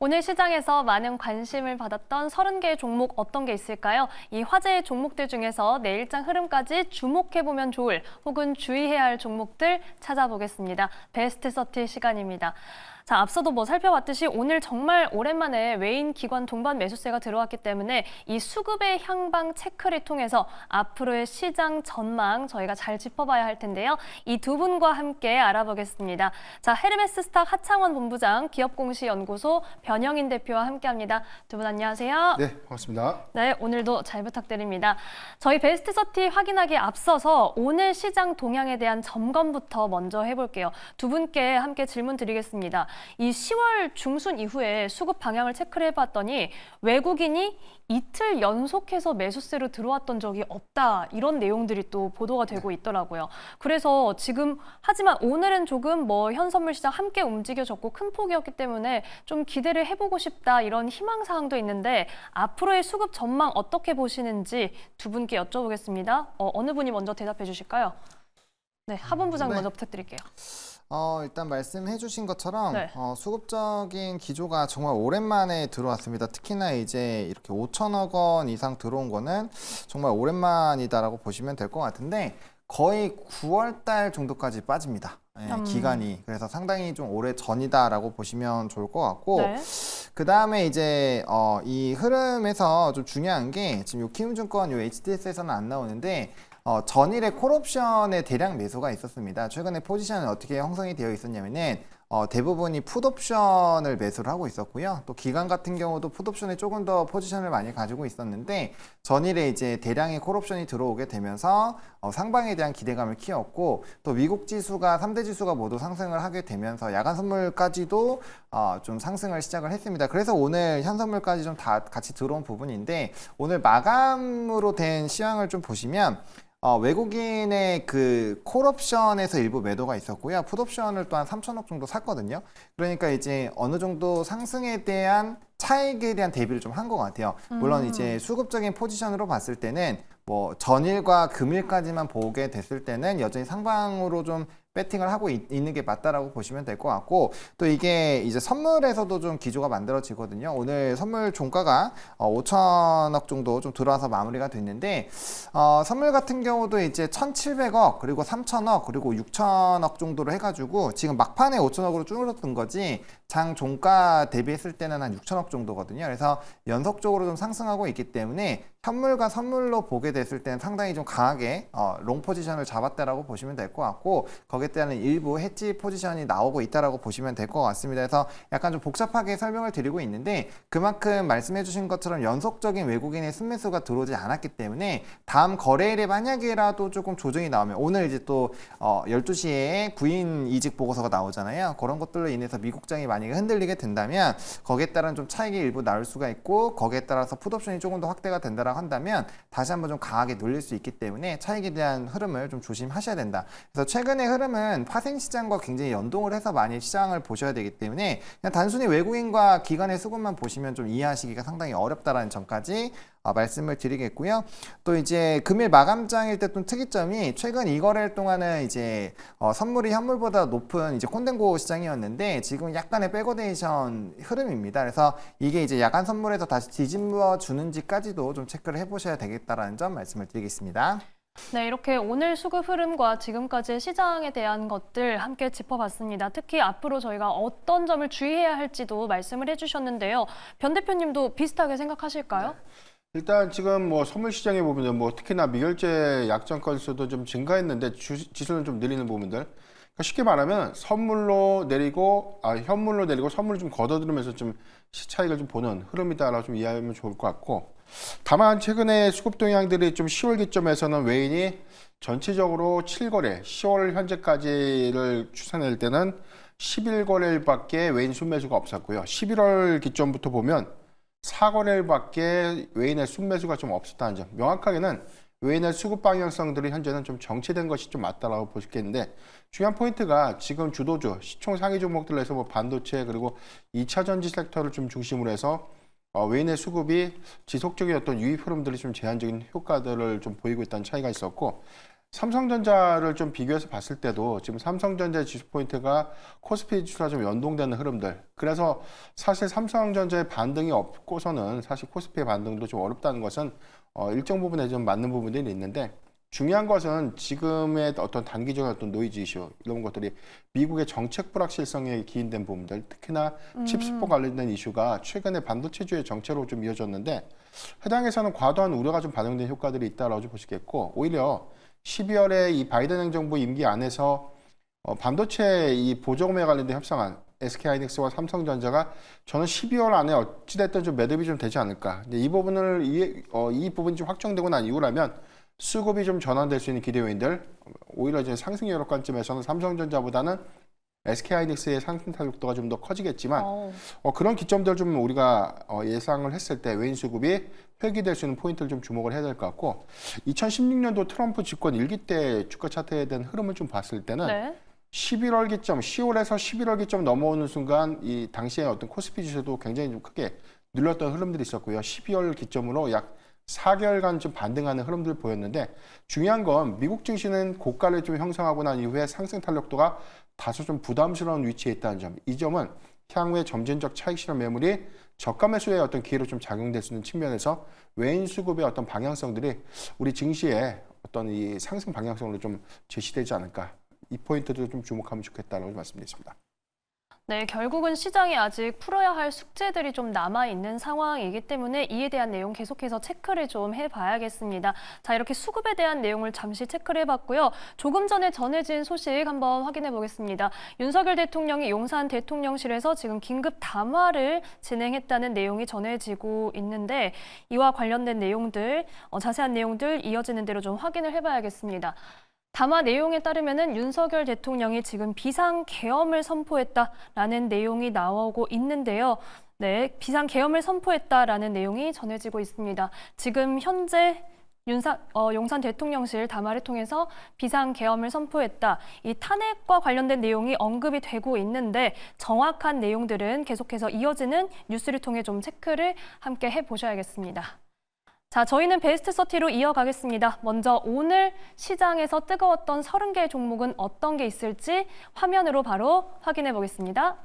오늘 시장에서 많은 관심을 받았던 30개의 종목 어떤 게 있을까요? 이 화제의 종목들 중에서 내일장 흐름까지 주목해보면 좋을 혹은 주의해야 할 종목들 찾아보겠습니다. 베스트 30 시간입니다. 자, 앞서도 살펴봤듯이 오늘 정말 오랜만에 외인 기관 동반 매수세가 들어왔기 때문에 이 수급의 향방 체크를 통해서 앞으로의 시장 전망 저희가 잘 짚어봐야 할 텐데요. 이 두 분과 함께 알아보겠습니다. 자, 헤르메스 스탁 하창원 본부장, 기업공시연구소 변영인 대표와 함께합니다. 두 분 안녕하세요. 네, 반갑습니다. 네, 오늘도 잘 부탁드립니다. 저희 베스트 30 확인하기에 앞서서 오늘 시장 동향에 대한 점검부터 먼저 해볼게요. 두 분께 함께 질문 드리겠습니다. 이 10월 중순 이후에 수급 방향을 체크를 해봤더니 외국인이 이틀 연속해서 매수세로 들어왔던 적이 없다. 이런 내용들이 또 보도가 되고 있더라고요. 그래서 지금 하지만 오늘은 조금 현선물 시장 함께 움직여졌고 큰 폭이었기 때문에 좀 기대를 해보고 싶다. 이런 희망사항도 있는데 앞으로의 수급 전망 어떻게 보시는지 두 분께 여쭤보겠습니다. 어느 분이 먼저 대답해 주실까요? 네, 하본 부장 먼저 부탁드릴게요. 일단 말씀해 주신 것처럼 네. 수급적인 기조가 정말 오랜만에 들어왔습니다. 특히나 이제 이렇게 5천억 원 이상 들어온 거는 정말 오랜만이다라고 보시면 될 것 같은데 거의 9월 달 정도까지 빠집니다. 기간이. 그래서 상당히 좀 오래 전이다라고 보시면 좋을 것 같고 네. 그 다음에 이제 이 흐름에서 좀 중요한 게 지금 요 키움증권 요 HDS에서는 안 나오는데 전일에 콜옵션의 대량 매수가 있었습니다. 최근에 포지션은 어떻게 형성이 되어 있었냐면은 대부분이 풋옵션을 매수를 하고 있었고요. 또 기관 같은 경우도 풋옵션에 조금 더 포지션을 많이 가지고 있었는데 전일에 이제 대량의 콜옵션이 들어오게 되면서 상방에 대한 기대감을 키웠고 또 미국 지수가 3대 지수가 모두 상승을 하게 되면서 야간 선물까지도 좀 상승을 시작을 했습니다. 그래서 오늘 현선물까지 좀 다 같이 들어온 부분인데 오늘 마감으로 된 시황을 좀 보시면 외국인의 그 콜옵션에서 일부 매도가 있었고요. 풋옵션을 또한 3천억 정도 샀거든요. 그러니까 이제 어느 정도 상승에 대한 차익에 대한 대비를 좀 한 것 같아요. 물론 이제 수급적인 포지션으로 봤을 때는 전일과 금일까지만 보게 됐을 때는 여전히 상방으로 좀 배팅을 하고 있는 게 맞다라고 보시면 될 것 같고 또 이게 이제 선물에서도 좀 기조가 만들어지거든요. 오늘 선물 종가가 5천억 정도 좀 들어와서 마무리가 됐는데 선물 같은 경우도 이제 1,700억 그리고 3천억 그리고 6천억 정도로 해가지고 지금 막판에 5천억으로 줄어든 거지 장 종가 대비했을 때는 한 6천억 정도거든요. 그래서 연속적으로 좀 상승하고 있기 때문에 현물과 선물로 보게 됐을 때는 상당히 좀 강하게 롱 포지션을 잡았다라고 보시면 될 것 같고 거기에 따른 일부 해지 포지션이 나오고 있다라고 보시면 될 것 같습니다. 그래서 약간 좀 복잡하게 설명을 드리고 있는데 그만큼 말씀해 주신 것처럼 연속적인 외국인의 순매수가 들어오지 않았기 때문에 다음 거래일에 만약에라도 조금 조정이 나오면 오늘 이제 또 12시에 구인 이직 보고서가 나오잖아요. 그런 것들로 인해서 미국장이 만약에 흔들리게 된다면 거기에 따른 좀 차익이 일부 나올 수가 있고 거기에 따라서 풋옵션이 조금 더 확대가 된다라고 한다면 다시 한번 좀 강하게 눌릴 수 있기 때문에 차익에 대한 흐름을 좀 조심하셔야 된다. 그래서 최근의 흐름은 파생시장과 굉장히 연동을 해서 많이 시장을 보셔야 되기 때문에 그냥 단순히 외국인과 기관의 수급만 보시면 좀 이해하시기가 상당히 어렵다라는 점까지 말씀을 드리겠고요. 또 이제 금일 마감장일 때 좀 특이점이 최근 이 거래일 동안은 이제 선물이 현물보다 높은 이제 콘덴고 시장이었는데 지금 약간의 백어데이션 흐름입니다. 그래서 이게 이제 야간 선물에서 다시 뒤집어 주는지까지도 좀 체크를 해보셔야 되겠다라는 점 말씀을 드리겠습니다. 네, 이렇게 오늘 수급 흐름과 지금까지의 시장에 대한 것들 함께 짚어봤습니다. 특히 앞으로 저희가 어떤 점을 주의해야 할지도 말씀을 해주셨는데요. 변 대표님도 비슷하게 생각하실까요? 일단 지금 선물 시장에 보면 특히나 미결제 약정 건수도 좀 증가했는데 지수는 좀 느리는 부분들. 그러니까 쉽게 말하면 선물로 내리고 현물로 내리고 선물을 좀 걷어들으면서 좀 시차익을 좀 보는 흐름이다라고 좀 이해하면 좋을 것 같고. 다만 최근에 수급 동향들이 좀 10월 기점에서는 외인이 전체적으로 7거래, 10월 현재까지를 추산할 때는 11거래일밖에 외인 순매수가 없었고요. 11월 기점부터 보면 4거래일밖에 외인의 순매수가 좀 없었다는 점. 명확하게는 외인의 수급 방향성들이 현재는 좀 정체된 것이 좀 맞다라고 보시겠는데 중요한 포인트가 지금 주도주, 시총 상위 종목들에서 반도체 그리고 2차 전지 섹터를 좀 중심으로 해서 외인의 수급이 지속적인 어떤 유입 흐름들이 좀 제한적인 효과들을 좀 보이고 있다는 차이가 있었고 삼성전자를 좀 비교해서 봤을 때도 지금 삼성전자 지수 포인트가 코스피 지수와 좀 연동되는 흐름들. 그래서 사실 삼성전자의 반등이 없고서는 사실 코스피의 반등도 좀 어렵다는 것은 일정 부분에 좀 맞는 부분들이 있는데 중요한 것은 지금의 어떤 단기적인 어떤 노이즈 이슈 이런 것들이 미국의 정책 불확실성에 기인된 부분들 특히나 칩스포 관련된 이슈가 최근에 반도체주의 정체로 좀 이어졌는데 해당에서는 과도한 우려가 좀 반영된 효과들이 있다라고 좀 보시겠고 오히려 12월에 이 바이든 행정부 임기 안에서 반도체 이 보조금에 관련된 협상안 SK하이닉스와 삼성전자가 저는 12월 안에 어찌됐든 좀 매듭이 좀 되지 않을까. 근데 이 부분을 이 부분이 좀 확정되고 난 이후라면 수급이 좀 전환될 수 있는 기대 요인들 오히려 이제 상승 여력 관점에서는 삼성전자보다는 SK하이닉스의 상승 탄력도가 좀 더 커지겠지만 그런 기점들 좀 우리가 예상을 했을 때 외인 수급이 회귀될 수 있는 포인트를 좀 주목을 해야 될 것 같고 2016년도 트럼프 집권 1기 때 주가 차트에 대한 흐름을 좀 봤을 때는 네. 11월 기점, 10월에서 11월 기점 넘어오는 순간 이 당시에 어떤 코스피 지수도 굉장히 좀 크게 눌렸던 흐름들이 있었고요. 12월 기점으로 약 4개월간 좀 반등하는 흐름들 보였는데 중요한 건 미국 증시는 고가를 좀 형성하고 난 이후에 상승 탄력도가 다소 좀 부담스러운 위치에 있다는 점. 이 점은 향후에 점진적 차익 실현 매물이 저가 매수의 어떤 기회로 좀 작용될 수 있는 측면에서 외인 수급의 어떤 방향성들이 우리 증시의 어떤 이 상승 방향성으로 좀 제시되지 않을까. 이 포인트도 좀 주목하면 좋겠다라고 말씀드리겠습니다. 네, 결국은 시장에 아직 풀어야 할 숙제들이 좀 남아있는 상황이기 때문에 이에 대한 내용 계속해서 체크를 좀 해봐야겠습니다. 자, 이렇게 수급에 대한 내용을 잠시 체크를 해봤고요. 조금 전에 전해진 소식 한번 확인해 보겠습니다. 윤석열 대통령이 용산 대통령실에서 지금 긴급 담화를 진행했다는 내용이 전해지고 있는데 이와 관련된 내용들, 자세한 내용들 이어지는 대로 좀 확인을 해봐야겠습니다. 담화 내용에 따르면은 윤석열 대통령이 지금 비상계엄을 선포했다라는 내용이 나오고 있는데요. 네, 비상계엄을 선포했다라는 내용이 전해지고 있습니다. 지금 현재 용산 대통령실 담화를 통해서 비상계엄을 선포했다. 이 탄핵과 관련된 내용이 언급이 되고 있는데 정확한 내용들은 계속해서 이어지는 뉴스를 통해 좀 체크를 함께 해보셔야겠습니다. 자, 저희는 베스트 30로 이어가겠습니다. 먼저 오늘 시장에서 뜨거웠던 30개의 종목은 어떤 게 있을지 화면으로 바로 확인해 보겠습니다.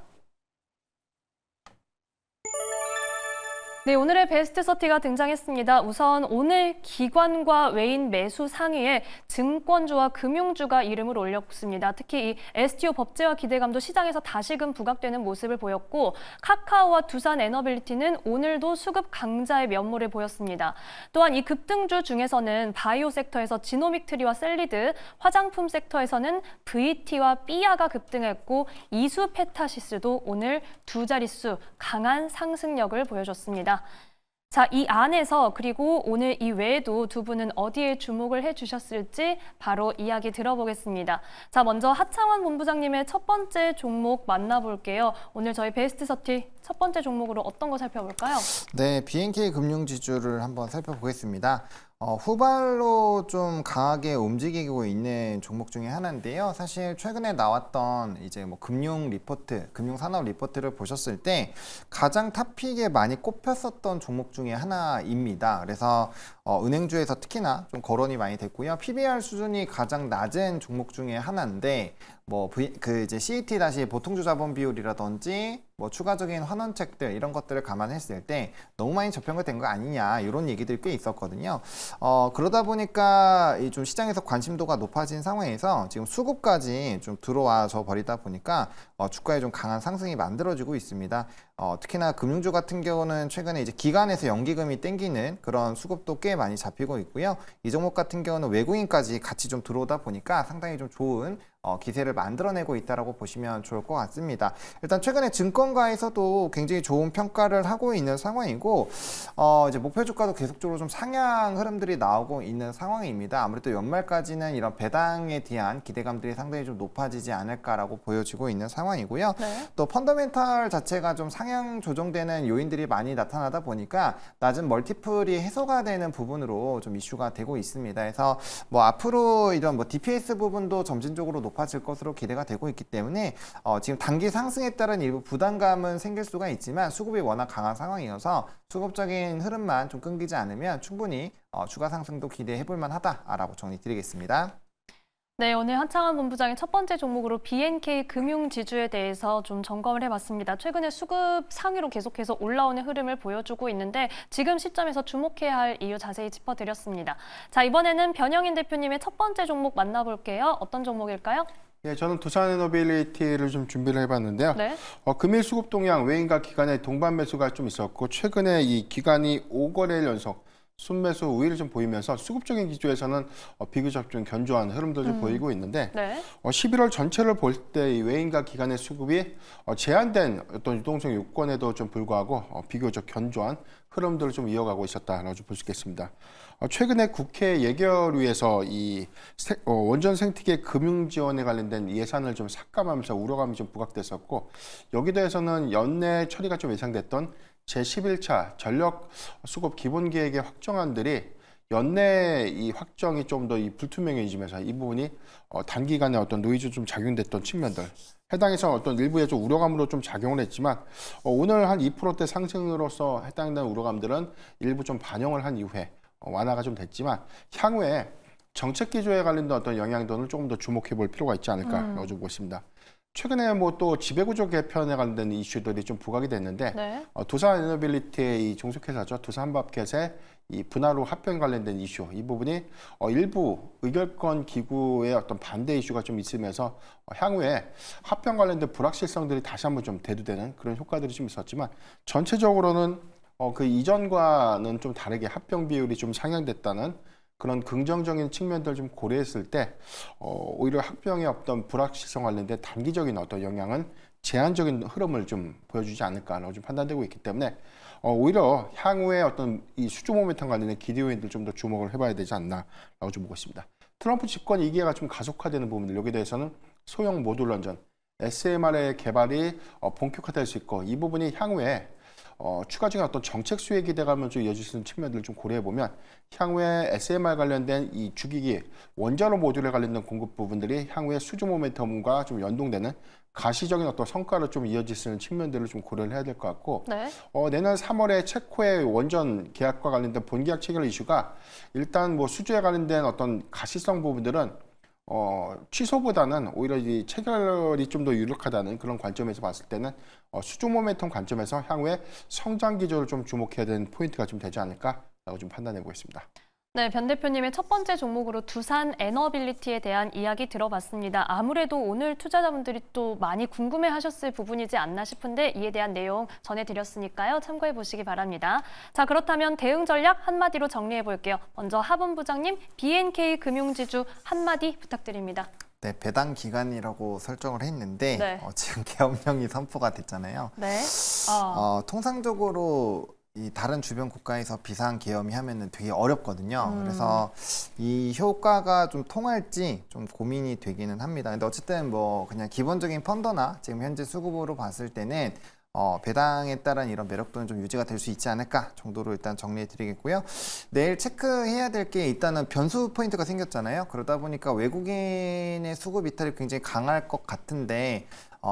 네, 오늘의 베스트 30가 등장했습니다. 우선 오늘 기관과 외인 매수 상위에 증권주와 금융주가 이름을 올렸습니다. 특히 이 STO 법제화 기대감도 시장에서 다시금 부각되는 모습을 보였고 카카오와 두산 에너빌리티는 오늘도 수급 강자의 면모를 보였습니다. 또한 이 급등주 중에서는 바이오 섹터에서 지노믹트리와 셀리드, 화장품 섹터에서는 VT와 삐아가 급등했고 이수페타시스도 오늘 두 자릿수 강한 상승력을 보여줬습니다. 자, 이 안에서 그리고 오늘 이 외에도 두 분은 어디에 주목을 해주셨을지 바로 이야기 들어보겠습니다. 자, 먼저 하창원 본부장님의 첫 번째 종목 만나볼게요. 오늘 저희 베스트 30 첫 번째 종목으로 어떤 거 살펴볼까요? 네, BNK 금융지주를 한번 살펴보겠습니다. 후발로 좀 강하게 움직이고 있는 종목 중에 하나인데요. 사실 최근에 나왔던 이제 뭐 금융 리포트, 금융 산업 리포트를 보셨을 때 가장 탑픽에 많이 꼽혔었던 종목 중에 하나입니다. 그래서 은행주에서 특히나 좀 거론이 많이 됐고요. PBR 수준이 가장 낮은 종목 중에 하나인데 이제 CET 다시 보통주 자본 비율이라든지 추가적인 환원책들 이런 것들을 감안했을 때 너무 많이 저평가된 거 아니냐 이런 얘기들이 꽤 있었거든요. 그러다 보니까 이 좀 시장에서 관심도가 높아진 상황에서 지금 수급까지 좀 들어와져 버리다 보니까 주가에 좀 강한 상승이 만들어지고 있습니다. 특히나 금융주 같은 경우는 최근에 이제 기관에서 연기금이 땡기는 그런 수급도 꽤 많이 잡히고 있고요. 이 종목 같은 경우는 외국인까지 같이 좀 들어오다 보니까 상당히 좀 좋은 기세를 만들어내고 있다라고 보시면 좋을 것 같습니다. 일단 최근에 증권가에서도 굉장히 좋은 평가를 하고 있는 상황이고 이제 목표 주가도 계속적으로 좀 상향 흐름들이 나오고 있는 상황입니다. 아무래도 연말까지는 이런 배당에 대한 기대감들이 상당히 좀 높아지지 않을까라고 보여지고 있는 상황이고요. 네. 또 펀더멘탈 자체가 좀 상향 조정되는 요인들이 많이 나타나다 보니까 낮은 멀티플이 해소가 되는 부분으로 좀 이슈가 되고 있습니다. 그래서 앞으로 이런 DPS 부분도 점진적으로 높아질 것으로 기대가 되고 있기 때문에 지금 단기 상승에 따른 일부 부담감은 생길 수가 있지만 수급이 워낙 강한 상황이어서 수급적인 흐름만 좀 끊기지 않으면 충분히 추가 상승도 기대해 볼 만하다라고 정리 드리겠습니다. 네, 오늘 한창원 본부장의 첫 번째 종목으로 BNK 금융지주에 대해서 좀 점검을 해봤습니다. 최근에 수급 상위로 계속해서 올라오는 흐름을 보여주고 있는데 지금 시점에서 주목해야 할 이유 자세히 짚어드렸습니다. 자, 이번에는 변영인 대표님의 첫 번째 종목 만나볼게요. 어떤 종목일까요? 예, 저는 두산에너빌리티를 좀 준비를 해봤는데요. 네. 금일 수급 동향 외인과 기관의 동반 매수가 좀 있었고 최근에 이 기관이 5거래일 연속 순매수 우위를 좀 보이면서 수급적인 기조에서는 비교적 좀 견조한 흐름도 좀 보이고 있는데 네. 11월 전체를 볼 때 이 외인과 기관의 수급이 제한된 어떤 유동성 요건에도 좀 불구하고 비교적 견조한 흐름들을 좀 이어가고 있었다라고 좀 볼 수 있겠습니다. 최근에 국회 예결위에서 이 원전 생태계 금융 지원에 관련된 예산을 좀 삭감하면서 우려감이 좀 부각됐었고 여기 대해서는 연내 처리가 좀 예상됐던 제11차 전력 수급 기본 계획의 확정안들이 연내 이 확정이 좀 더 이 불투명해지면서 이 부분이 단기간에 어떤 노이즈 좀 작용됐던 측면들 해당해서 어떤 일부의 좀 우려감으로 좀 작용을 했지만 오늘 한 2%대 상승으로서 해당되는 우려감들은 일부 좀 반영을 한 이후에 완화가 좀 됐지만 향후에 정책 기조에 관련된 어떤 영향도는 조금 더 주목해 볼 필요가 있지 않을까라고 좀 보고 있습니다. 최근에 뭐 또 지배구조 개편에 관련된 이슈들이 좀 부각이 됐는데 네. 두산에너빌리티의 이 종속회사죠. 두산밥켓의 이 분할로 합병 관련된 이슈 이 부분이 일부 의결권 기구의 어떤 반대 이슈가 좀 있으면서 향후에 합병 관련된 불확실성들이 다시 한번 좀 대두되는 그런 효과들이 좀 있었지만 전체적으로는 그 이전과는 좀 다르게 합병 비율이 좀 상향됐다는 그런 긍정적인 측면들을 좀 고려했을 때 오히려 합병의 어떤 불확실성 관련된 단기적인 어떤 영향은 제한적인 흐름을 좀 보여주지 않을까라고 좀 판단되고 있기 때문에 오히려 향후에 어떤 이 수주 모멘텀 관련된 기대 요인들 좀 더 주목을 해봐야 되지 않나라고 좀 보고 있습니다. 트럼프 집권 2기가 좀 가속화되는 부분들 여기에 대해서는 소형 모듈 원전 SMR의 개발이 본격화될 수 있고 이 부분이 향후에 추가적인 어떤 정책 수혜 기대감을 좀 이어질 수 있는 측면들을 좀 고려해 보면 향후에 SMR 관련된 이 주기기 원자로 모듈에 관련된 공급 부분들이 향후에 수주 모멘텀과 좀 연동되는 가시적인 어떤 성과로 좀 이어질 수 있는 측면들을 좀 고려를 해야 될 것 같고 네. 내년 3월에 체코의 원전 계약과 관련된 본계약 체결 이슈가 일단 뭐 수주에 관련된 어떤 가시성 부분들은 취소보다는 오히려 이 체결이 좀 더 유력하다는 그런 관점에서 봤을 때는 수주 모멘텀 관점에서 향후에 성장 기조를 좀 주목해야 되는 포인트가 좀 되지 않을까라고 좀 판단해 보겠습니다. 네, 변 대표님의 첫 번째 종목으로 두산 에너빌리티에 대한 이야기 들어봤습니다. 아무래도 오늘 투자자분들이 또 많이 궁금해하셨을 부분이지 않나 싶은데 이에 대한 내용 전해드렸으니까요. 참고해 보시기 바랍니다. 자, 그렇다면 대응 전략 한마디로 정리해 볼게요. 먼저 하 본부장님, BNK 금융지주 한마디 부탁드립니다. 네, 배당 기간이라고 설정을 했는데 네. 지금 계엄령이 선포가 됐잖아요. 네. 통상적으로 이 다른 주변 국가에서 비상 계엄이 하면은 되게 어렵거든요. 그래서 이 효과가 좀 통할지 좀 고민이 되기는 합니다. 근데 어쨌든 뭐 그냥 기본적인 펀더나 지금 현재 수급으로 봤을 때는 배당에 따른 이런 매력도는 좀 유지가 될 수 있지 않을까 정도로 일단 정리해 드리겠고요. 내일 체크해야 될 게 일단은 변수 포인트가 생겼잖아요. 그러다 보니까 외국인의 수급 이탈이 굉장히 강할 것 같은데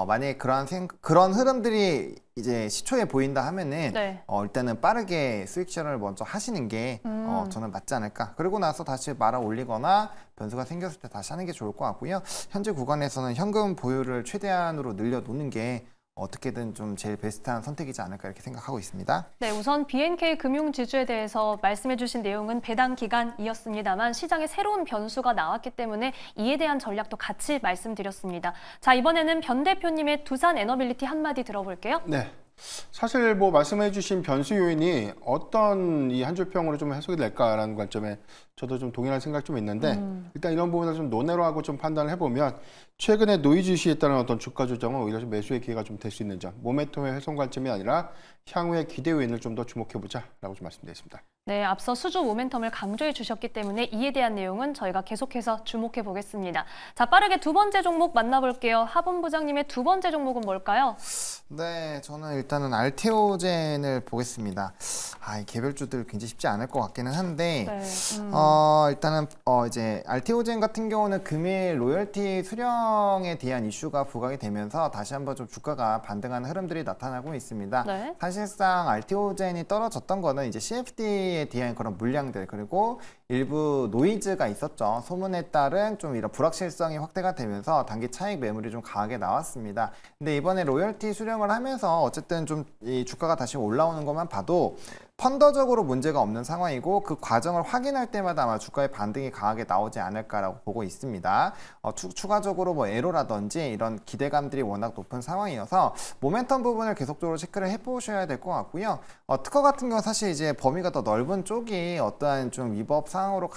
만약에 그런 흐름들이 이제 시초에 보인다 하면은 네. 일단은 빠르게 수익 실현을 먼저 하시는 게 저는 맞지 않을까. 그리고 나서 다시 말아 올리거나 변수가 생겼을 때 다시 하는 게 좋을 것 같고요. 현재 구간에서는 현금 보유를 최대한으로 늘려놓는 게 어떻게든 좀 제일 베스트한 선택이지 않을까 이렇게 생각하고 있습니다. 네, 우선 BNK 금융지주에 대해서 말씀해주신 내용은 배당 기간이었습니다만 시장에 새로운 변수가 나왔기 때문에 이에 대한 전략도 같이 말씀드렸습니다. 자, 이번에는 변 대표님의 두산 에너빌리티 한마디 들어볼게요. 네. 사실 뭐 말씀해주신 변수 요인이 어떤 이 한 줄평으로 좀 해석이 될까라는 관점에 저도 좀 동일한 생각 좀 있는데 일단 이런 부분을 좀 논외로 하고 좀 판단을 해보면 최근에 노이즈 이슈에 따른 어떤 주가 조정은 오히려 좀 매수의 기회가 좀 될 수 있는 점 모멘텀의 훼손 관점이 아니라 향후의 기대 요인을 좀 더 주목해보자라고 좀 말씀드렸습니다. 네, 앞서 수주 모멘텀을 강조해 주셨기 때문에 이에 대한 내용은 저희가 계속해서 주목해 보겠습니다. 자, 빠르게 두 번째 종목 만나볼게요. 하 본부장님의 두 번째 종목은 뭘까요? 네, 저는 일단은 알테오젠을 보겠습니다. 이 개별주들 굉장히 쉽지 않을 것 같기는 한데, 네. 일단은 이제 알테오젠 같은 경우는 금일 로열티 수령에 대한 이슈가 부각이 되면서 다시 한번 좀 주가가 반등하는 흐름들이 나타나고 있습니다. 네. 사실상 알테오젠이 떨어졌던 거는 이제 CFD FT에 대한 그런 물량들 그리고 일부 노이즈가 있었죠. 소문에 따른 좀 이런 불확실성이 확대가 되면서 단기 차익 매물이 좀 강하게 나왔습니다. 근데 이번에 로열티 수령을 하면서 어쨌든 좀 이 주가가 다시 올라오는 것만 봐도 펀더적으로 문제가 없는 상황이고 그 과정을 확인할 때마다 아마 주가의 반등이 강하게 나오지 않을까라고 보고 있습니다. 추가적으로 뭐 에로라든지 이런 기대감들이 워낙 높은 상황이어서 모멘텀 부분을 계속적으로 체크를 해보셔야 될 것 같고요. 특허 같은 경우 사실 이제 범위가 더 넓은 쪽이 어떠한 좀 위법 상황으로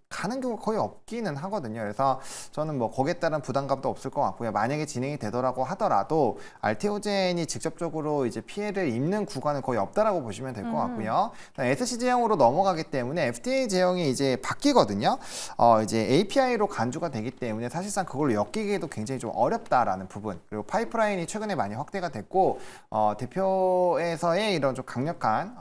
가는 경우가 거의 없기는 하거든요. 그래서 저는 뭐 거기에 따른 부담감도 없을 것 같고요. 만약에 진행이 되더라고 하더라도 알테오젠이 직접적으로 이제 피해를 입는 구간은 거의 없다라고 보시면 될 것 같고요. SC 제형으로 넘어가기 때문에 FTA 제형이 이제 바뀌거든요. 이제 API로 간주가 되기 때문에 사실상 그걸로 엮이기도 굉장히 좀 어렵다라는 부분. 그리고 파이프라인이 최근에 많이 확대가 됐고 대표에서의 이런 좀 강력한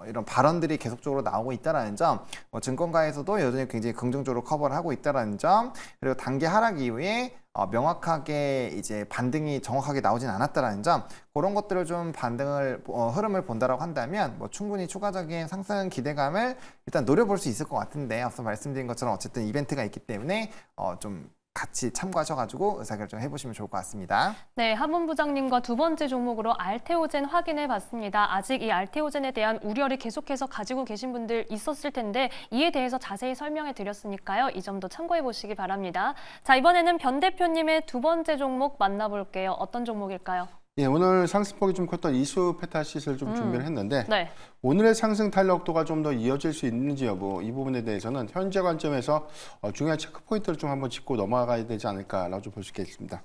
이런 발언들이 계속적으로 나오고 있다라는 점, 증권가에서도 여전히 굉장히 긍정적으로 커버를 하고 있다라는 점, 그리고 단기 하락 이후에 명확하게 이제 반등이 정확하게 나오진 않았다라는 점, 그런 것들을 좀 반등을 흐름을 본다라고 한다면 뭐 충분히 추가적인 상승 기대감을 일단 노려볼 수 있을 것 같은데 앞서 말씀드린 것처럼 어쨌든 이벤트가 있기 때문에 좀 같이 참고하셔가지고 의사결정 해보시면 좋을 것 같습니다. 네, 하문 부장님과 두 번째 종목으로 알테오젠 확인해 봤습니다. 아직 이 알테오젠에 대한 우려를 계속해서 가지고 계신 분들 있었을 텐데 이에 대해서 자세히 설명해 드렸으니까요. 이 점도 참고해 보시기 바랍니다. 자, 이번에는 변 대표님의 두 번째 종목 만나볼게요. 어떤 종목일까요? 예, 오늘 상승폭이 좀 컸던 이수 페타시스를 좀 준비를 했는데 네. 오늘의 상승 탄력도가 좀 더 이어질 수 있는지 여부 이 부분에 대해서는 현재 관점에서 중요한 체크 포인트를 좀 한번 짚고 넘어가야 되지 않을까라고 좀 볼 수 있겠습니다.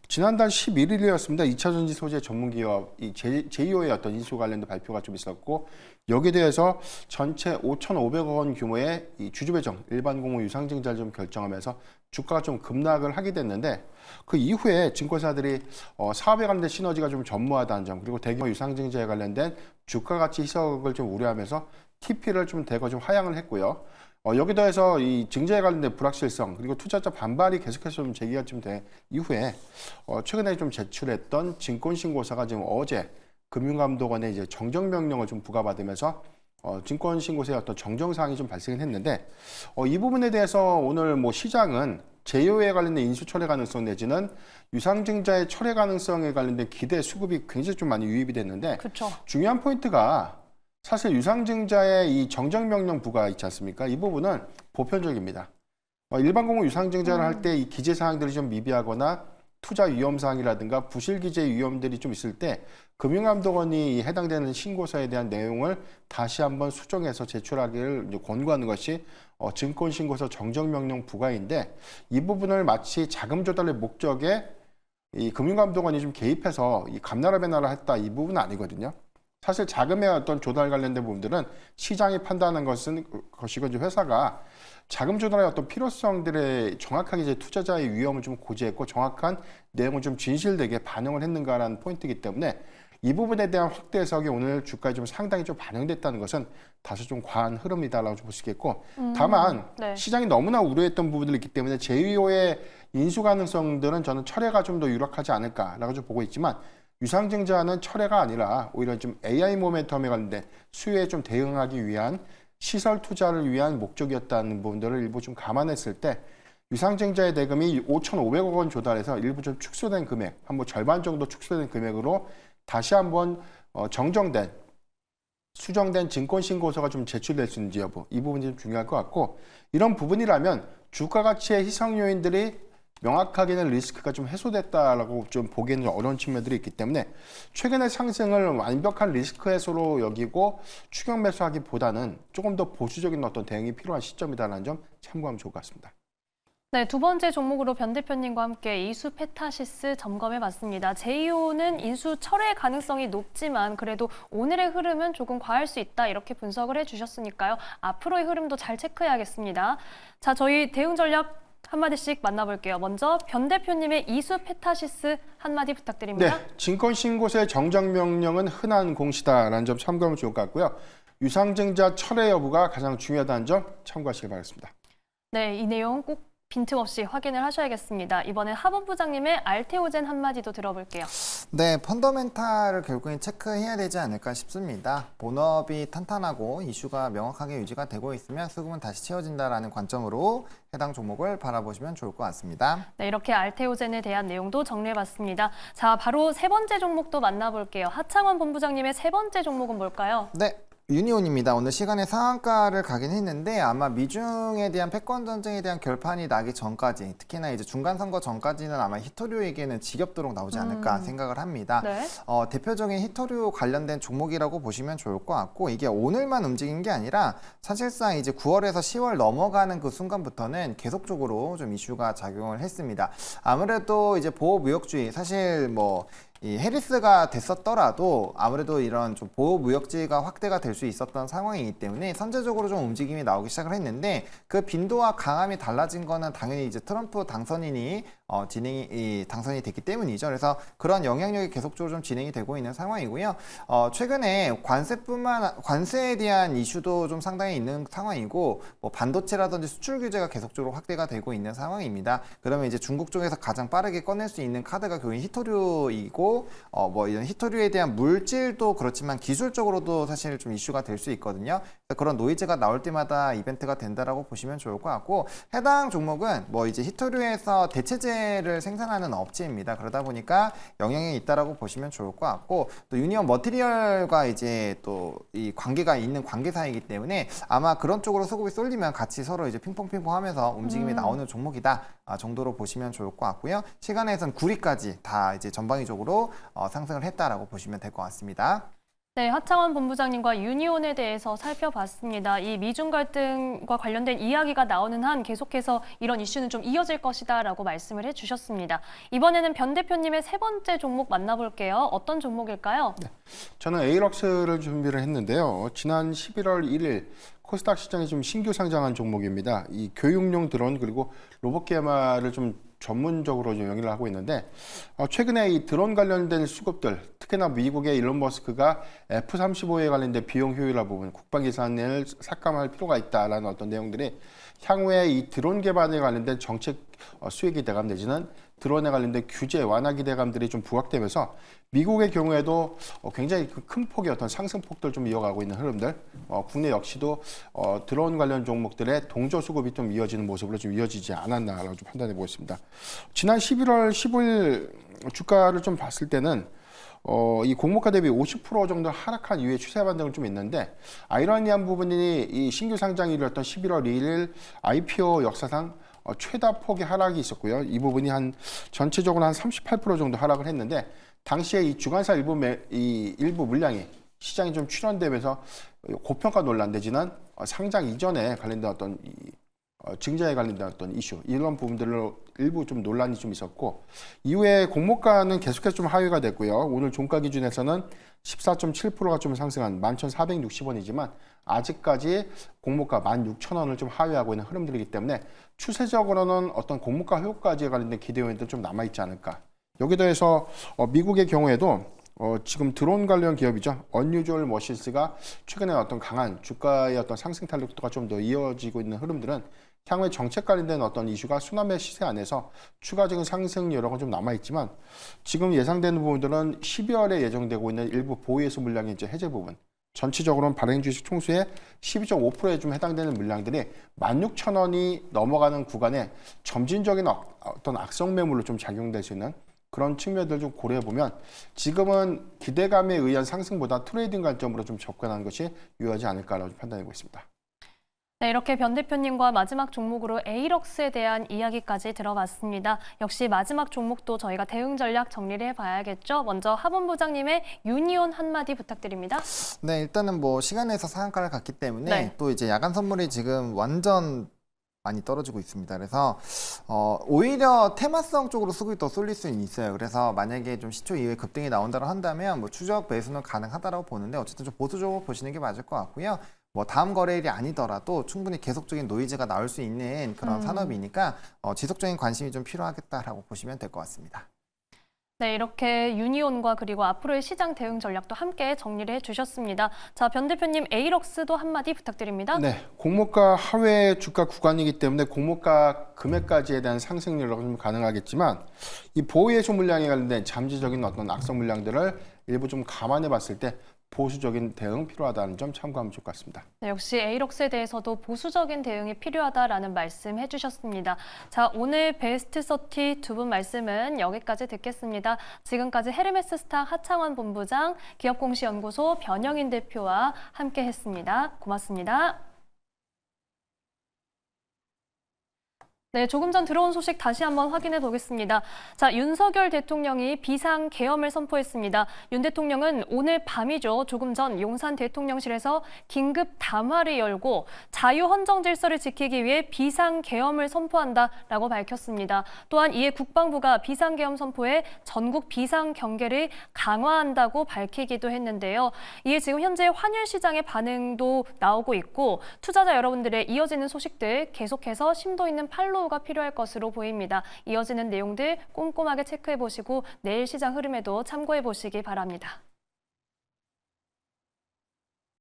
지난달 11일이었습니다. 2차전지 소재 전문기업 이 제이오의 어떤 인수 관련된 발표가 좀 있었고 여기에 대해서 전체 5,500억 원 규모의 이 주주 배정 일반 공모 유상증자를 좀 결정하면서 주가가 좀 급락을 하게 됐는데 그 이후에 증권사들이 사업에 관련된 시너지가 좀 전무하다는 점 그리고 대규모 유상증자에 관련된 주가 가치 희석을 좀 우려하면서 TP를 좀 대거 좀 하향을 했고요. 여기 더해서 이 증자에 관련된 불확실성 그리고 투자자 반발이 계속해서 좀 제기가 좀 된 이후에 최근에 좀 제출했던 증권신고사가 지금 어제 금융감독원에 이제 정정명령을 좀 부과받으면서 증권신고서의 어떤 정정사항이 좀 발생을 했는데 이 부분에 대해서 오늘 뭐 시장은 제휴에 관련된 인수 철회 가능성 내지는 유상증자의 철회 가능성에 관련된 기대 수급이 굉장히 좀 많이 유입이 됐는데 그렇죠. 중요한 포인트가 사실 유상증자의 이 정정명령 부과 있지 않습니까? 이 부분은 보편적입니다. 일반 공모 유상증자를 할 때 이 기재 사항들이 좀 미비하거나 투자 위험 사항이라든가 부실 기재 위험들이 좀 있을 때 금융감독원이 해당되는 신고서에 대한 내용을 다시 한번 수정해서 제출하기를 권고하는 것이 증권신고서 정정명령 부과인데 이 부분을 마치 자금 조달의 목적에 이 금융감독원이 좀 개입해서 이 감나라 배나라 했다 이 부분은 아니거든요. 사실 자금의 어떤 조달 관련된 부분들은 시장이 판단하는 것이고 이제 회사가 자금 조달의 어떤 필요성들에 정확하게 이제 투자자의 위험을 좀 고지했고 정확한 내용을 좀 진실되게 반영을 했는가라는 포인트이기 때문에 이 부분에 대한 확대 해석이 오늘 주가에 좀 상당히 좀 반영됐다는 것은 다소 좀 과한 흐름이다라고 볼 수 있겠고 다만 네. 시장이 너무나 우려했던 부분들이 있기 때문에 제2호의 인수 가능성들은 저는 철회가 좀 더 유력하지 않을까라고 좀 보고 있지만 유상증자는 철회가 아니라 오히려 좀 AI 모멘텀에 관련된 수요에 좀 대응하기 위한 시설 투자를 위한 목적이었다는 부분들을 일부 좀 감안했을 때 유상증자의 대금이 5,500억 원 조달해서 일부 좀 축소된 금액, 한 뭐 절반 정도 축소된 금액으로 다시 한번 수정된 증권신고서가 좀 제출될 수 있는지 여부 이 부분이 좀 중요할 것 같고 이런 부분이라면 주가 가치의 희석 요인들이 명확하게는 리스크가 좀 해소됐다라고 좀 보기에는 어려운 측면들이 있기 때문에 최근의 상승을 완벽한 리스크 해소로 여기고 추격 매수하기보다는 조금 더 보수적인 어떤 대응이 필요한 시점이다라는 점 참고하면 좋을 것 같습니다. 네, 두 번째 종목으로 변 대표님과 함께 이수 페타시스 점검해 봤습니다. 제이오는 인수 철회 가능성이 높지만 그래도 오늘의 흐름은 조금 과할 수 있다 이렇게 분석을 해주셨으니까요. 앞으로의 흐름도 잘 체크해야겠습니다. 자, 저희 대응 전략 한마디씩 만나볼게요. 먼저 변 대표님의 이수 페타시스 한마디 부탁드립니다. 네, 증권신고서의 정정명령은 흔한 공시다라는 점 참고하면 좋을 것 같고요. 유상증자 철회 여부가 가장 중요하다는 점 참고하시길 바라겠습니다. 네, 이 내용 꼭 빈틈없이 확인을 하셔야겠습니다. 이번에 하본 부장님의 알테오젠 한마디도 들어볼게요. 네, 펀더멘탈을 결국엔 체크해야 되지 않을까 싶습니다. 본업이 탄탄하고 이슈가 명확하게 유지가 되고 있으면 수급은 다시 채워진다라는 관점으로 해당 종목을 바라보시면 좋을 것 같습니다. 네, 이렇게 알테오젠에 대한 내용도 정리해봤습니다. 자, 바로 세 번째 종목도 만나볼게요. 하창원 본부장님의 세 번째 종목은 뭘까요? 네. 유니온입니다. 오늘 시간에 상한가를 가긴 했는데 아마 미중에 대한 패권 전쟁에 대한 결판이 나기 전까지, 특히나 이제 중간 선거 전까지는 아마 히토류에게는 지겹도록 나오지 않을까 생각을 합니다. 네. 대표적인 히토류 관련된 종목이라고 보시면 좋을 것 같고, 이게 오늘만 움직인 게 아니라 사실상 이제 9월에서 10월 넘어가는 그 순간부터는 계속적으로 좀 이슈가 작용을 했습니다. 아무래도 이제 보호무역주의, 사실 이 해리스가 됐었더라도 아무래도 이런 좀 보호무역지가 확대가 될 수 있었던 상황이기 때문에 선제적으로 좀 움직임이 나오기 시작을 했는데, 그 빈도와 강함이 달라진 거는 당연히 이제 트럼프 당선인이 당선이 됐기 때문이죠. 그래서 그런 영향력이 계속적으로 좀 진행이 되고 있는 상황이고요. 최근에 관세에 대한 이슈도 좀 상당히 있는 상황이고, 반도체라든지 수출 규제가 계속적으로 확대가 되고 있는 상황입니다. 그러면 이제 중국 쪽에서 가장 빠르게 꺼낼 수 있는 카드가 결국 히토류이고, 이런 히토류에 대한 물질도 그렇지만 기술적으로도 사실 좀 이슈가 될 수 있거든요. 그런 노이즈가 나올 때마다 이벤트가 된다라고 보시면 좋을 것 같고, 해당 종목은 이제 히토류에서 대체재를 생산하는 업체입니다. 그러다 보니까 영향이 있다라고 보시면 좋을 것 같고, 또 유니온 머티리얼과 이제 또 이 관계가 있는 관계사이기 때문에 아마 그런 쪽으로 수급이 쏠리면 같이 서로 이제 핑퐁핑퐁 하면서 움직임이 나오는 종목이다 정도로 보시면 좋을 것 같고요. 시간에선 9리까지 다 이제 전방위적으로 상승을 했다라고 보시면 될 것 같습니다. 네, 하창원 본부장님과 유니온에 대해서 살펴봤습니다. 이 미중 갈등과 관련된 이야기가 나오는 한 계속해서 이런 이슈는 좀 이어질 것이다라고 말씀을 해주셨습니다. 이번에는 변 대표님의 세 번째 종목 만나볼게요. 어떤 종목일까요? 네, 저는 에이럭스를 준비를 했는데요. 지난 11월 1일 코스닥 시장에 좀 신규 상장한 종목입니다. 이 교육용 드론 그리고 로봇 개발을 좀 전문적으로 좀 영위를 하고 있는데, 최근에 이 드론 관련된 수급들, 특히나 미국의 일론 머스크가 F-35에 관련된 비용 효율화 부분, 국방 예산을 삭감할 필요가 있다라는 어떤 내용들이 향후에 이 드론 개발에 관련된 정책 수혜 기대감 내지는 드론에 관련된 규제 완화 기대감들이 좀 부각되면서 미국의 경우에도 굉장히 큰 폭의 어떤 상승폭들 좀 이어가고 있는 흐름들, 국내 역시도 드론 관련 종목들의 동조 수급이 좀 이어지는 모습으로 좀 이어지지 않았나라고 좀 판단해 보겠습니다. 지난 11월 15일 주가를 좀 봤을 때는 이 공모가 대비 50% 정도 하락한 이후에 추세 반등은 좀 있는데, 아이러니한 부분이 이 신규 상장일이었던 11월 2일 IPO 역사상 최다 폭의 하락이 있었고요. 이 부분이 전체적으로 한 38% 정도 하락을 했는데, 당시에 이 주간사 일부 물량이 시장이 좀 출현되면서 고평가 논란 내지는 상장 이전에 관련된 어떤 증자에 관련된 어떤 이슈, 이런 부분들로 일부 좀 논란이 좀 있었고, 이후에 공모가는 계속해서 좀 하회가 됐고요. 오늘 종가 기준에서는 14.7%가 좀 상승한 11,460원이지만 아직까지 공모가 16,000원을 좀 하회하고 있는 흐름들이기 때문에 추세적으로는 어떤 공모가 효과까지에 관련된 기대 요인들 좀 남아있지 않을까. 여기 더해서 미국의 경우에도 지금 드론 관련 기업이죠. 언유저얼 머신스가 최근에 어떤 강한 주가의 어떤 상승 탄력도가 좀 더 이어지고 있는 흐름들은 향후에 정책 관련된 어떤 이슈가 수남의 시세 안에서 추가적인 상승 여력은 좀 남아있지만, 지금 예상되는 부분들은 12월에 예정되고 있는 일부 보유예수 물량의 이제 해제 부분, 전체적으로는 발행주식 총수의 12.5%에 좀 해당되는 물량들이 16,000원이 넘어가는 구간에 점진적인 어떤 악성 매물로 좀 작용될 수 있는 그런 측면들 좀 고려해 보면, 지금은 기대감에 의한 상승보다 트레이딩 관점으로 좀 접근하는 것이 유효하지 않을까라고 판단하고 있습니다. 네, 이렇게 변 대표님과 마지막 종목으로 에이럭스에 대한 이야기까지 들어봤습니다. 역시 마지막 종목도 저희가 대응 전략 정리를 해봐야겠죠. 먼저 하본 부장님의 유니온 한마디 부탁드립니다. 네, 일단은 시간에서 상한가를 갔기 때문에 네. 또 이제 야간 선물이 지금 완전 많이 떨어지고 있습니다. 그래서 오히려 테마성 쪽으로 수급이 더 쏠릴 수는 있어요. 그래서 만약에 좀 시초 이후에 급등이 나온다고 한다면 추적 매수는 가능하다고 보는데, 어쨌든 좀 보수적으로 보시는 게 맞을 것 같고요. 다음 거래일이 아니더라도 충분히 계속적인 노이즈가 나올 수 있는 그런 산업이니까 지속적인 관심이 좀 필요하겠다라고 보시면 될 것 같습니다. 네, 이렇게 유니온과 그리고 앞으로의 시장 대응 전략도 함께 정리를 해주셨습니다. 자, 변 대표님, 에이럭스도 한마디 부탁드립니다. 네, 공모가 하회 주가 구간이기 때문에 공모가 금액까지에 대한 상승률은 좀 가능하겠지만 이 보유예수 물량에 관련된 잠재적인 어떤 악성 물량들을 일부 좀 감안해 봤을 때 보수적인 대응 필요하다는 점 참고하면 좋을 것 같습니다. 네, 역시 에이럭스에 대해서도 보수적인 대응이 필요하다라는 말씀 해주셨습니다. 자, 오늘 베스트 30 두 분 말씀은 여기까지 듣겠습니다. 지금까지 헤르메스 스탁 하창원 본부장, 기업공시연구소 변영인 대표와 함께했습니다. 고맙습니다. 네, 조금 전 들어온 소식 다시 한번 확인해 보겠습니다. 자, 윤석열 대통령이 비상 계엄을 선포했습니다. 윤 대통령은 오늘 밤이죠. 조금 전 용산 대통령실에서 긴급 담화를 열고 자유헌정 질서를 지키기 위해 비상 계엄을 선포한다라고 밝혔습니다. 또한 이에 국방부가 비상 계엄 선포에 전국 비상 경계를 강화한다고 밝히기도 했는데요. 이에 지금 현재 환율 시장의 반응도 나오고 있고 투자자 여러분들의 이어지는 소식들 계속해서 심도 있는 팔로우가 필요할 것으로 보입니다. 이어지는 내용들 꼼꼼하게 체크해 보시고 내일 시장 흐름에도 참고해 보시기 바랍니다.